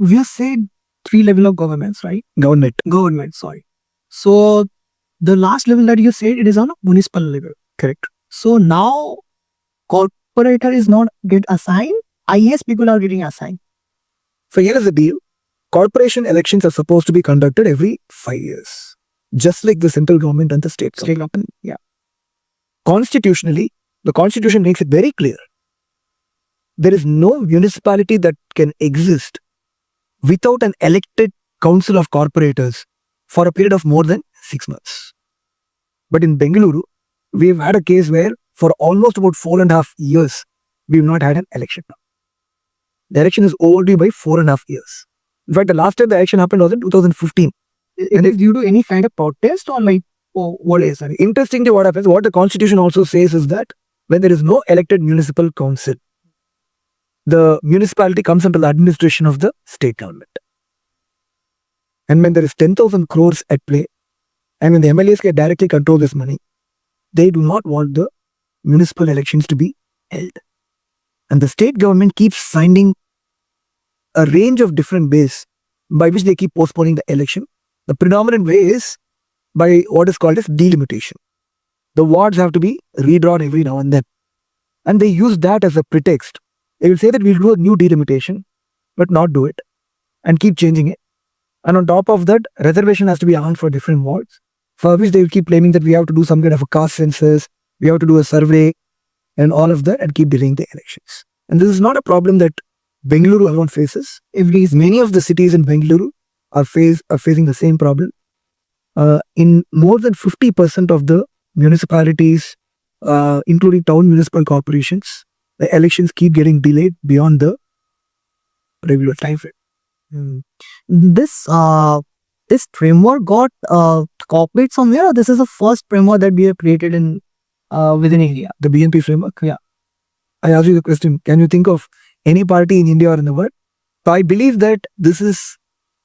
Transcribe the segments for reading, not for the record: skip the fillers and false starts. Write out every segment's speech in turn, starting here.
we have said three level of governments, right? Government, sorry. So the last level that you said, it is on a municipal level. Correct. So now corporator is not get assigned. IAS people are getting assigned. So here is the deal. Corporation elections are supposed to be conducted every 5 years. Just like the central government and the state government. Yeah. Constitutionally, the constitution makes it very clear. There is no municipality that can exist without an elected council of corporators for a period of more than 6 months. But in Bengaluru, we've had a case where for almost about 4.5 years, we've not had an election. The election is overdue by 4.5 years. In fact, the last time the election happened was in 2015. And is due to any kind of protest or like, what is that? Interestingly, what happens, what the constitution also says is that when there is no elected municipal council, the municipality comes under the administration of the state government. And when there is 10,000 crores at play, and when the MLAs can directly control this money, they do not want the municipal elections to be held. And the state government keeps finding a range of different ways by which they keep postponing the election. The predominant way is by what is called as delimitation. The wards have to be redrawn every now and then. And they use that as a pretext. They will say that we'll do a new delimitation, but not do it. And keep changing it. And on top of that, reservation has to be earned for different wards, for which they will keep claiming that we have to do some kind of a caste census, we have to do a survey, and all of that, and keep delaying the elections. And this is not a problem that Bengaluru alone faces. Many of the cities in Bengaluru are facing the same problem. In more than 50% of the municipalities, including town municipal corporations, the elections keep getting delayed beyond the regular time frame. This framework got copied somewhere, or this is the first framework that we have created in within India? The BNP framework? Yeah. I ask you the question, can you think of any party in India or in the world? So I believe that this is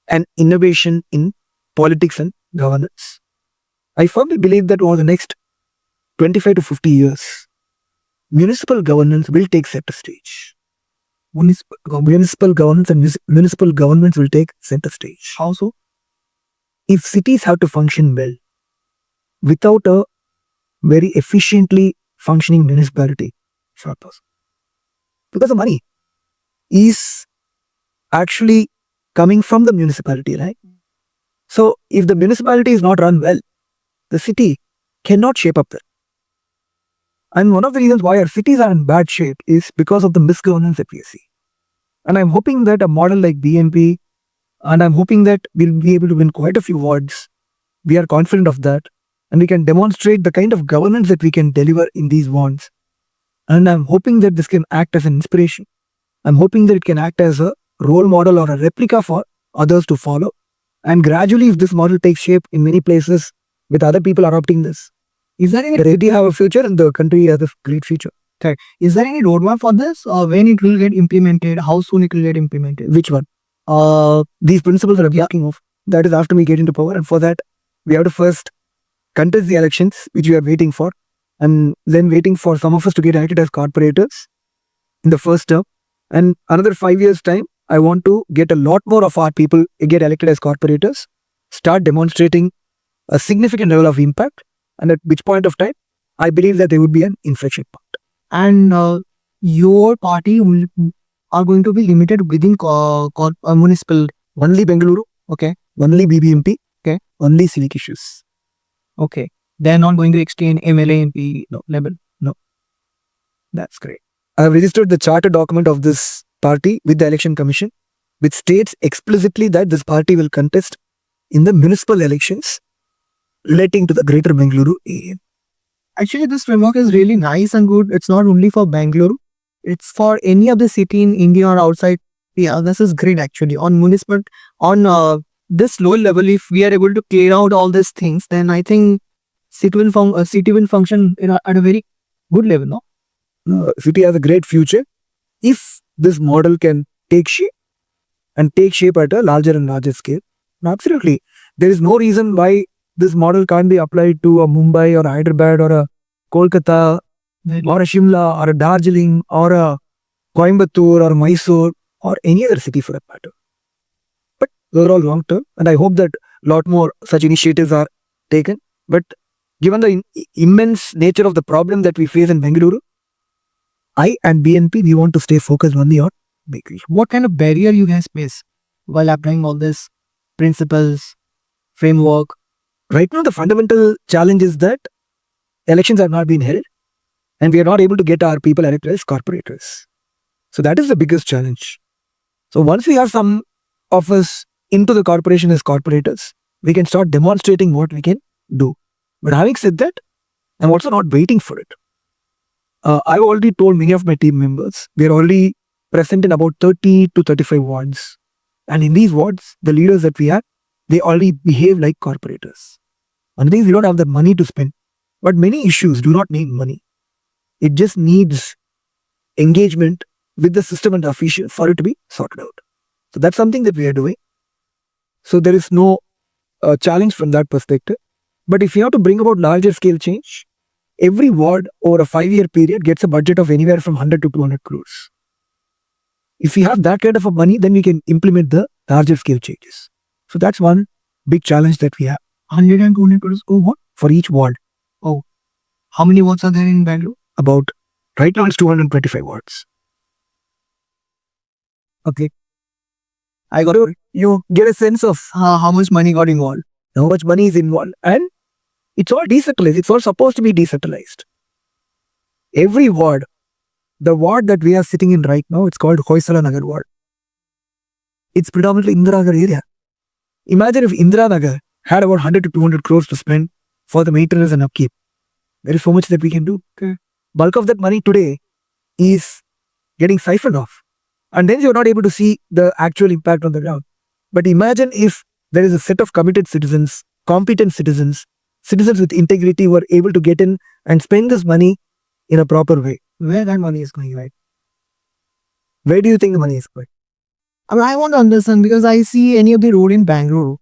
an innovation in politics and governance. I firmly believe that over the next 25 to 50 years, municipal governance will take center stage. Municipal governance and municipal governments will take center stage. How so? If cities have to function well, without a very efficiently functioning municipality, it's not possible. Because the money is actually coming from the municipality, right? So if the municipality is not run well, the city cannot shape up well. And one of the reasons why our cities are in bad shape is because of the misgovernance that we see. And I'm hoping that a model like BNP, and I'm hoping that we'll be able to win quite a few wards. We are confident of that. And we can demonstrate the kind of governance that we can deliver in these wards. And I'm hoping that this can act as an inspiration. I'm hoping that it can act as a role model or a replica for others to follow. And gradually, if this model takes shape in many places with other people adopting this, is there any ready have a future and the country has a great future? Okay. Is there any roadmap for this, or when it will get implemented? How soon it will get implemented? Which one? These principles that I'm talking of. That is after we get into power, and for that, we have to first contest the elections, which we are waiting for, and then waiting for some of us to get elected as corporators in the first term. And another 5 years' time, I want to get a lot more of our people get elected as corporators, start demonstrating a significant level of impact, and at which point of time, I believe that there would be an inflection point. And your party are going to be limited within municipal. Only Bengaluru. Okay. Only BBMP. Okay. Only civic issues. Okay. They're not going to extend MLA MP level. No. That's great. I have registered the charter document of this party with the Election Commission, which states explicitly that this party will contest in the municipal elections relating to the greater Bengaluru area. Actually, this framework is really nice and good. It's not only for Bengaluru. It's for any other city in India or outside. Yeah, this is great actually. On municipal, on this low level, if we are able to clear out all these things, then I think city will function at a very good level, no? City has a great future if this model can take shape and take shape at a larger and larger scale. Absolutely. There is no reason why this model can't be applied to a Mumbai or a Hyderabad or a Kolkata or a Shimla or a Darjeeling or a Coimbatore or Mysore or any other city for that matter. Those are all long term, and I hope that a lot more such initiatives are taken. But given the immense nature of the problem that we face in Bengaluru, I and BNP, we want to stay focused only on bakery. What kind of barrier you guys face while applying all this principles, framework? Right now, the fundamental challenge is that elections have not been held, and we are not able to get our people elected as corporators. So that is the biggest challenge. So once we have some of us into the corporation as corporators, we can start demonstrating what we can do. But having said that, I'm also not waiting for it. I've already told many of my team members, we are already present in about 30 to 35 wards. And in these wards, the leaders that we have, they already behave like corporators. And things we don't have the money to spend. But many issues do not need money. It just needs engagement with the system and the official for it to be sorted out. So that's something that we are doing. So there is no challenge from that perspective. But if you have to bring about larger scale change, every ward over a 5-year period gets a budget of anywhere from 100 to 200 crores. If we have that kind of a money, then we can implement the larger scale changes. So that's one big challenge that we have. 100 and 200 crores. Oh, what? For each ward. Oh, how many wards are there in Bangalore? About, right now it's 225 wards. Okay. I got it. You get a sense of How much money got involved? how much money is involved, and it's all decentralized. It's all supposed to be decentralized. Every ward, the ward that we are sitting in right now, it's called Hoysala Nagar ward. It's predominantly Indira Nagar area. Imagine if Indira Nagar had about 100 to 200 crores to spend for the maintenance and upkeep. There is so much that we can do. Okay. Bulk of that money today is getting siphoned off. And then you're not able to see the actual impact on the ground. But imagine if there is a set of committed citizens, competent citizens, citizens with integrity who are able to get in and spend this money in a proper way. Where that money is going, right? Where do you think the money is going? I mean, I want to understand because I see any of the road in Bangalore,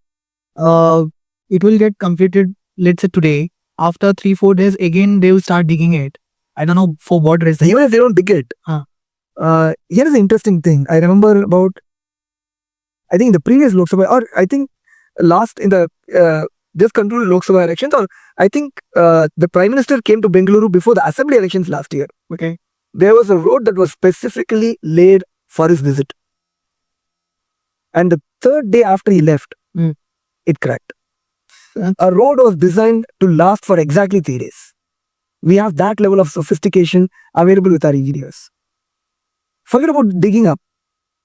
it will get completed, let's say today. After 3-4 days, again they will start digging it. I don't know for what reason. Even if they don't dig it. Huh. Here is an interesting thing. I remember about, I think the previous Lok Sabha, or I think last in the just concluded Lok Sabha elections, or I think the Prime Minister came to Bengaluru before the assembly elections last year. Okay. There was a road that was specifically laid for his visit. And the third day after he left, it cracked. A road was designed to last for exactly 3 days. We have that level of sophistication available with our engineers. Forget about digging up.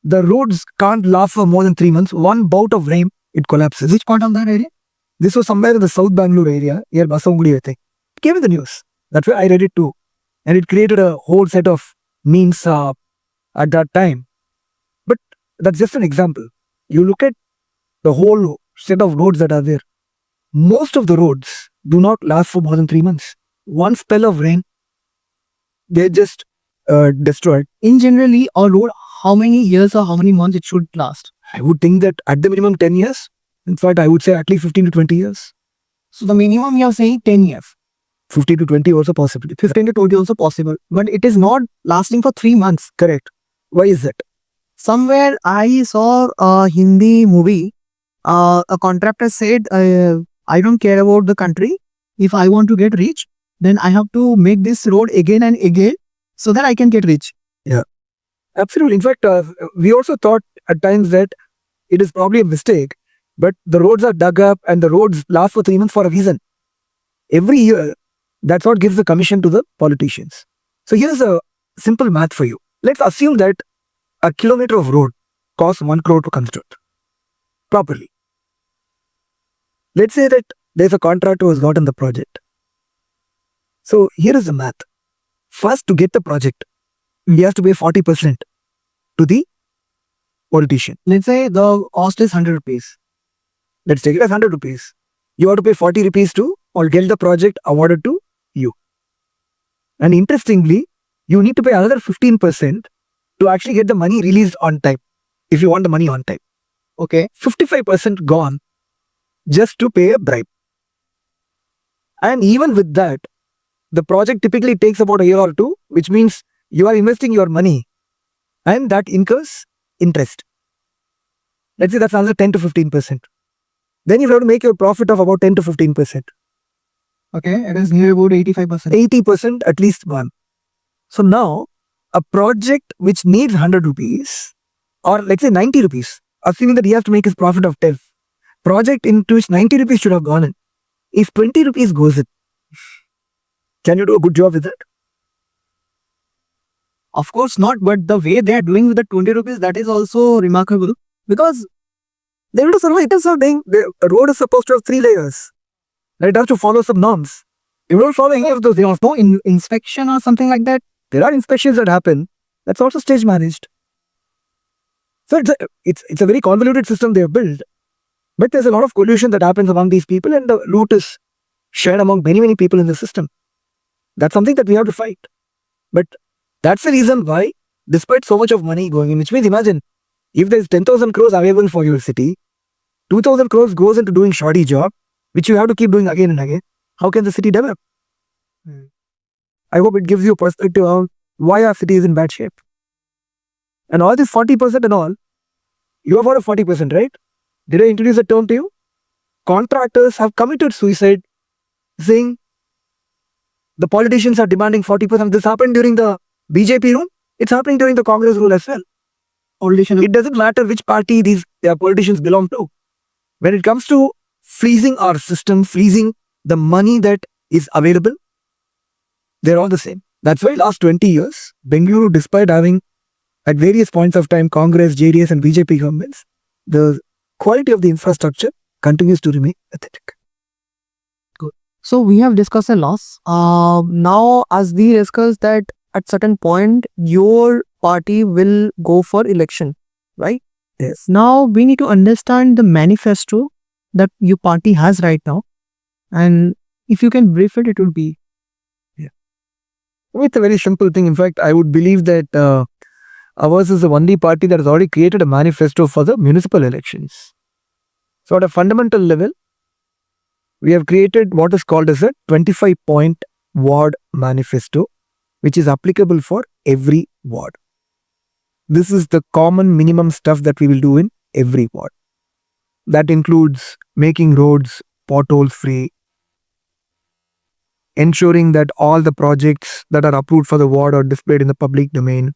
The roads can't last for more than 3 months. One bout of rain, it collapses. Which part of that area? This was somewhere in the South Bangalore area, near Basavangudi, I think. It came in the news. That's why I read it too. And it created a whole set of memes at that time. But that's just an example. You look at the whole set of roads that are there. Most of the roads do not last for more than 3 months. One spell of rain, they're just destroyed. In generally, a road, how many years or how many months it should last? I would think that at the minimum 10 years. In fact, I would say at least 15 to 20 years. So the minimum you are saying 10 years. 15 to 20 also possible. 15 to 20 also possible. But it is not lasting for 3 months. Correct. Why is that? Somewhere I saw a Hindi movie. A contractor said, I don't care about the country. If I want to get rich, then I have to make this road again and again so that I can get rich. Yeah. Absolutely. In fact, we also thought at times that it is probably a mistake, but the roads are dug up and the roads last for 3 months for a reason. Every year, that's what gives the commission to the politicians. So here's a simple math for you. Let's assume that a kilometer of road costs 1 crore to construct properly. Let's say that there's a contractor who has gotten the project. So here is the math. First, to get the project, he has to pay 40% to the politician. Let's say the cost is 100 rupees. Let's take it as 100 rupees. You have to pay 40 rupees to or get the project awarded to you. And interestingly, you need to pay another 15% to actually get the money released on time. If you want the money on time. Okay. 55% gone just to pay a bribe. And even with that, the project typically takes about a year or two, which means you are investing your money and that incurs interest. Let's say that's another 10 to 15%. Then you have to make your profit of about 10 to 15%. Okay, it is near about 85%. 80% at least one. So now, a project which needs 100 rupees, or let's say 90 rupees, assuming that he has to make his profit of 10, project into which 90 rupees should have gone in. If 20 rupees goes in, can you do a good job with that? Of course not, but the way they are doing with the 20 rupees, that is also remarkable, because They will do some items of thing. The road is supposed to have 3 layers. It has to follow some norms. You don't follow any of those. There are no inspection or something like that. There are inspections that happen. That's also stage managed. So it's a very convoluted system they have built. But there's a lot of collusion that happens among these people, and the loot is shared among many people in the system. That's something that we have to fight. But that's the reason why, despite so much of money going in, which means imagine, if there's 10,000 crores available for your city, 2,000 crores goes into doing shoddy job, which you have to keep doing again and again. How can the city develop? I hope it gives you a perspective on why our city is in bad shape. And all this 40% and all, you have heard of 40%, right? Did I introduce the term to you? Contractors have committed suicide, saying the politicians are demanding 40%. This happened during the BJP rule. It's happening during the Congress rule as well. It doesn't matter which party these politicians belong to. When it comes to freezing our system, freezing the money that is available, they're all the same. That's why last 20 years, Bengaluru, despite having at various points of time Congress, JDS and BJP governments, the quality of the infrastructure continues to remain pathetic. Good. So we have discussed a loss. Now, as we discussed that at certain point, your party will go for election, right? Yes. Now, we need to understand the manifesto that your party has right now. And if you can brief it, it would be. It's a very simple thing. In fact, I would believe that ours is the only party that has already created a manifesto for the municipal elections. So at a fundamental level, we have created what is called as a 25-point ward manifesto, which is applicable for every ward. This is the common minimum stuff that we will do in every ward. That includes making roads pothole free, ensuring that all the projects that are approved for the ward are displayed in the public domain,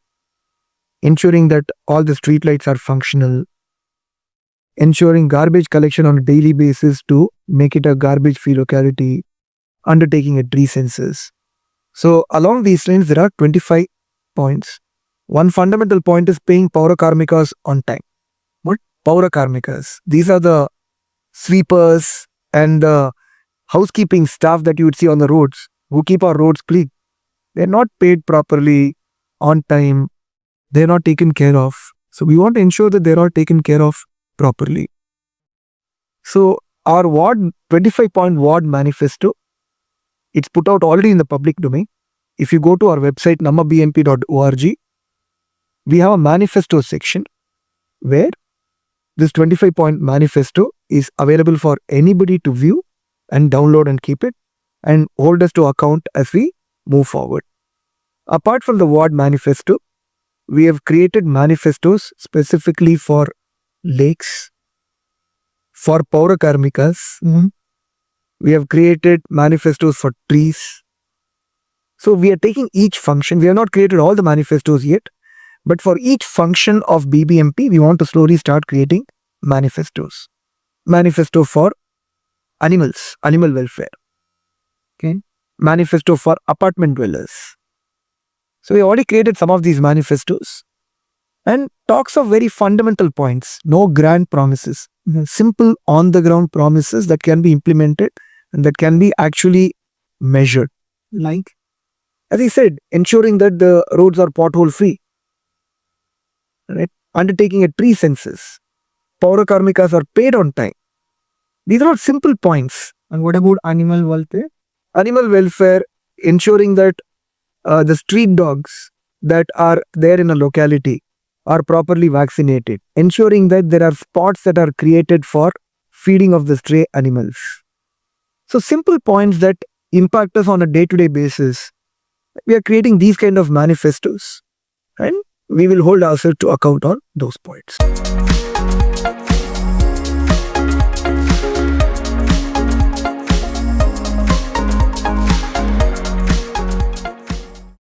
ensuring that all the streetlights are functional, ensuring garbage collection on a daily basis to make it a garbage-free locality, undertaking a tree census. So along these lines, there are 25 points. One fundamental point is paying Paura Karmikas on time. What? Paura Karmikas. These are the sweepers and the housekeeping staff that you would see on the roads who keep our roads clean. They're not paid properly, on time. They're not taken care of. So we want to ensure that they're all taken care of properly. So our ward, 25-point ward manifesto, it's put out already in the public domain. If you go to our website nammabmp.org, we have a manifesto section where this 25-point manifesto is available for anybody to view and download and keep it and hold us to account as we move forward. Apart from the ward manifesto, we have created manifestos specifically for lakes, for Paura Karmikas. We have created manifestos for trees. So we are taking each function. We have not created all the manifestos yet, but for each function of BBMP, we want to slowly start creating manifestos. Manifesto for animals, animal welfare. Okay. Manifesto for apartment dwellers. So we already created some of these manifestos and talks of very fundamental points. No grand promises. Simple on-the-ground promises that can be implemented and that can be actually measured. Like, as I said, ensuring that the roads are pothole free. Right? Undertaking a tree census. Paura Karmikas are paid on time. These are all simple points. And what about animal welfare? Animal welfare, ensuring that the street dogs that are there in a locality are properly vaccinated. Ensuring that there are spots that are created for feeding of the stray animals. So simple points that impact us on a day-to-day basis. We are creating these kind of manifestos and we will hold ourselves to account on those points.